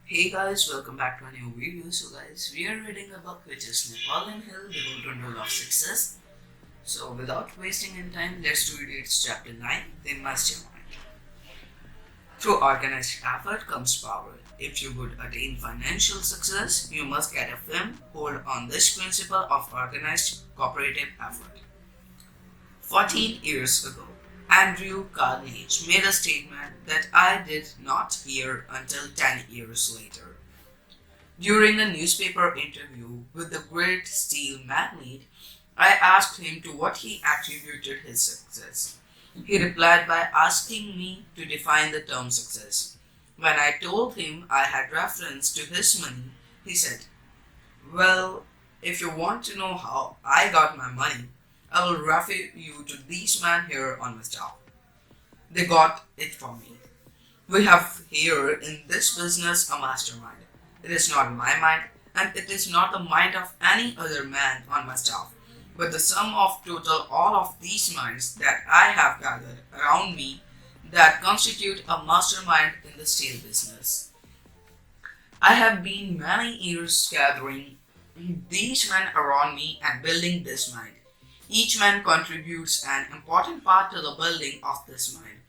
Hey guys, welcome back to a new video. So guys, we are reading a book which is Napoleon Hill, The Golden Rule of Success. So without wasting any time, let's read its chapter 9, The Mastermind. Through organized effort comes power. If you would attain financial success, you must get a firm hold on this principle of organized cooperative effort. 14 years ago, Andrew Carnegie made a statement that I did not hear until 10 years later. During a newspaper interview with the great steel magnate, I asked him to what he attributed his success. He replied by asking me to define the term success. When I told him I had reference to his money, he said, "Well, if you want to know how I got my money, I will refer you to these men here on my staff. They got it from me. We have here in this business a mastermind. It is not my mind, and it is not the mind of any other man on my staff, but the sum of total all of these minds that I have gathered around me that constitute a mastermind in the steel business. I have been many years gathering these men around me and building this mind. Each man contributes an important part to the building of this mind.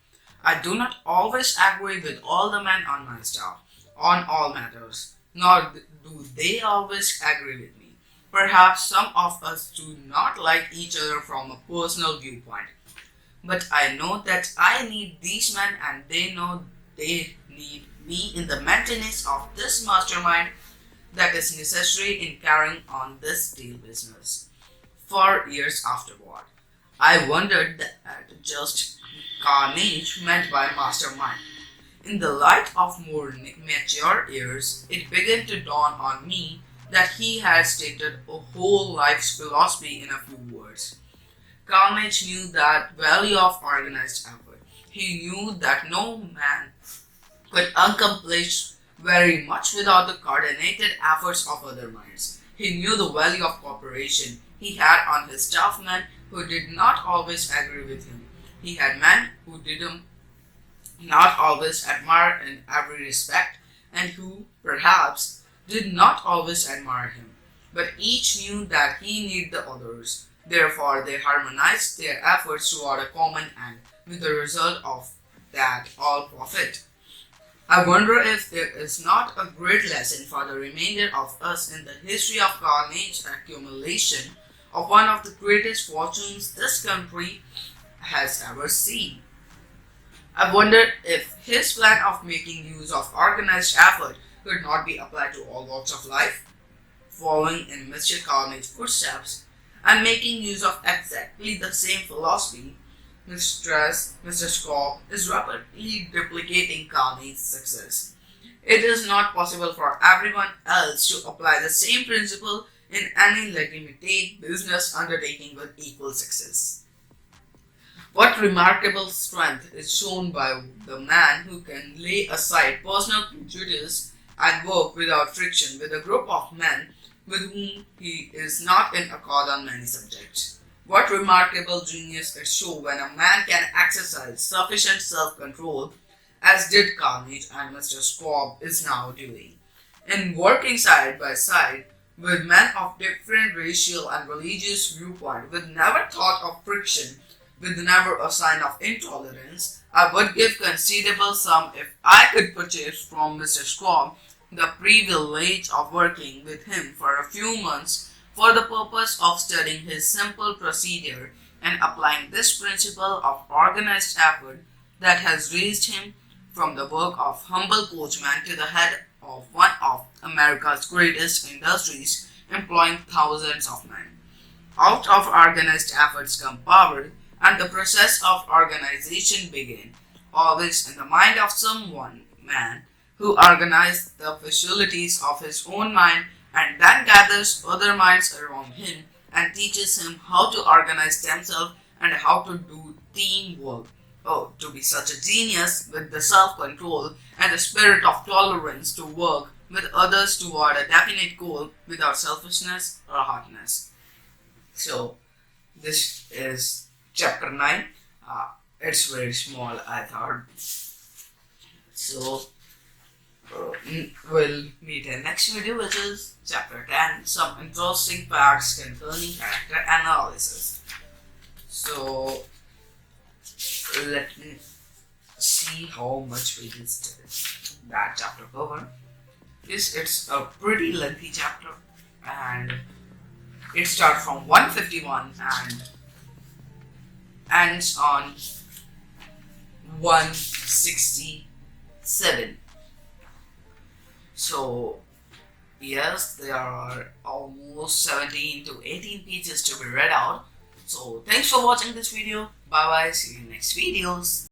I do not always agree with all the men on my staff on all matters, nor do they always agree with me. Perhaps some of us do not like each other from a personal viewpoint, but I know that I need these men and they know they need me in the maintenance of this mastermind that is necessary in carrying on this steel business. 4 years afterward, I wondered at just Carnage meant by mastermind. In the light of more mature years, it began to dawn on me that he had stated a whole life's philosophy in a few words. Carnage knew that value of organized effort. He knew that no man could accomplish very much without the coordinated efforts of other minds. He knew the value of cooperation. He had on his staff men who did not always agree with him. He had men who did not always admire in every respect, and who, perhaps, did not always admire him. But each knew that he needed the others. Therefore, they harmonized their efforts toward a common end, with the result of that all profit. I wonder if there is not a great lesson for the remainder of us in the history of carnage accumulation of one of the greatest fortunes this country has ever seen. I wonder if his plan of making use of organized effort could not be applied to all walks of life, following in Mr. Carnage's footsteps and making use of exactly the same philosophy. Mr. Scott is rapidly duplicating Carnage's success. It is not possible for everyone else to apply the same principle in any legitimate business undertaking with equal success. What remarkable strength is shown by the man who can lay aside personal prejudice and work without friction with a group of men with whom he is not in accord on many subjects. What remarkable genius is shown when a man can exercise sufficient self-control, as did Carnage and Mr. Schwab is now doing, in working side by side with men of different racial and religious viewpoint, with never thought of friction, with never a sign of intolerance. I would give considerable sum if I could purchase from Mr. Schwab the privilege of working with him for a few months for the purpose of studying his simple procedure and applying this principle of organized effort that has raised him from the work of humble coachman to the head of one of America's greatest industries, employing thousands of men. Out of organized efforts come power, and the process of organization began, always in the mind of some one man who organized the facilities of his own mind and then gathers other minds around him and teaches him how to organize themselves and how to do teamwork. Oh, to be such a genius with the self control and the spirit of tolerance to work with others toward a definite goal without selfishness or hardness. So, this is chapter 9. It's very small, I thought. So, we'll meet in next video, which is chapter 10, some interesting facts concerning character analysis. So let me see how much pages did that chapter cover. Yes, it's a pretty lengthy chapter, and it starts from 151 and ends on 167. So yes, there are almost 17 to 18 pages to be read out. So thanks for watching this video. Bye bye, see you in next videos.